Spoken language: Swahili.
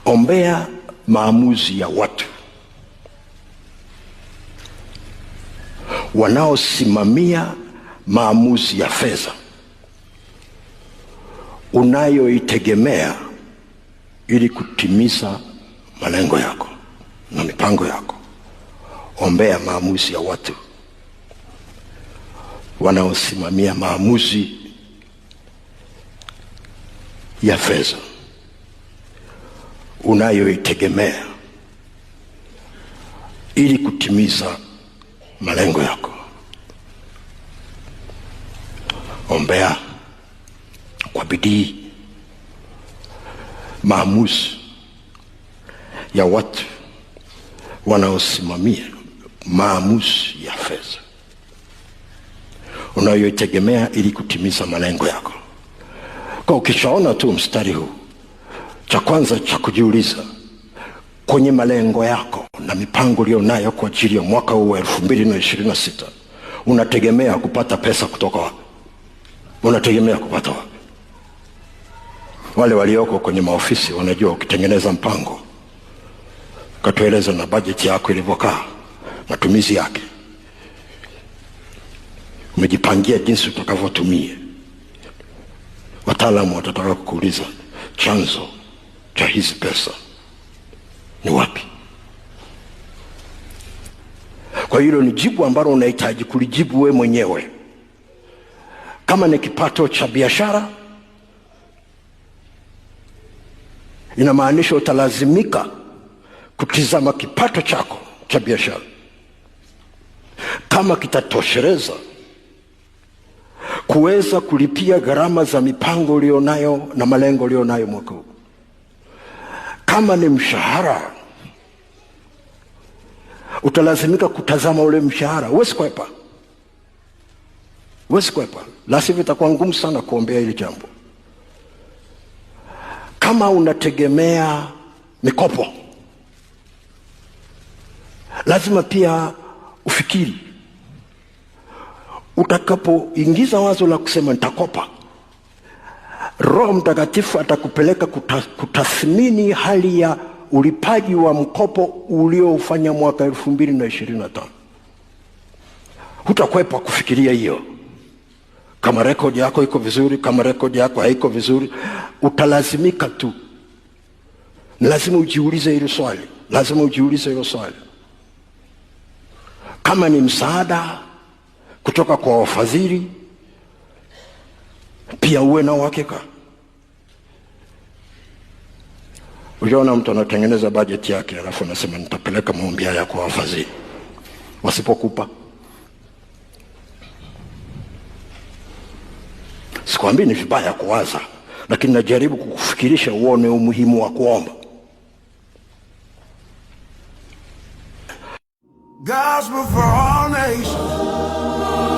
Ombea maamuzi ya watu wanaosimamia maamuzi ya fedha unayoitegemea ili kutimiza malengo yako na mipango yako. Ombea maamuzi ya watu wanaosimamia maamuzi ya fedha unayoitegemea ili kutimiza malengo yako. Ombea kwa bidii maamuzi ya watu wanaosimamia maamuzi ya fedha unayoitegemea ili kutimiza malengo yako. Kwa ukishaona tu mstari huu, cha kwanza cha kujiuliza kwenye malengo yako na mipango ulionayo kwa ajili ya mwaka huu wa 2026, unategemea kupata pesa kutoka wapi? Unategemea kupata wapi? Wale walioko kwenye maofisi wanajua, ukitengeneza mpango katueleza na bajeti yako ilivyokaa, matumizi yake, umejipangia jinsi utakavyotumia, wataalamu watataka kukuuliza chanzo cha hizi pesa ni wapi? Kwa hilo ni jibu ambalo unahitaji kulijibu wewe mwenyewe. Kama ni kipato cha biashara, inamaanisha utalazimika kutizama kipato chako cha biashara kama kitatosheleza kuweza kulipia gharama za mipango ulionayo na malengo ulionayo mwaka huu. Kama ni mshahara, utalazimika kutazama ule mshahara. Huwezi kwepa, la sivyo itakuwa ngumu sana kuombea hili jambo. Kama unategemea mikopo, lazima pia ufikiri. Utakapoingiza wazo la kusema nitakopa, Roho Mtakatifu atakupeleka kutathmini hali ya ulipaji wa mkopo uliofanya mwaka 2025. Hutakwepa kufikiria hiyo. Kama rekodi yako iko vizuri, kama rekodi yako haiko vizuri, utalazimika tu. Lazima ujiulize hilo swali. Kama ni msaada kutoka kwa wafadhili, pia uwe na uhakika. Uliona mtu anatengeneza bajeti yake alafu anasema nitapeleka maombi haya kwa wafadhili, wasipokupa? Sikwambii ni vibaya kuwaza, lakini najaribu kukufikirisha uone umuhimu wa kuomba. Gospel for all nations.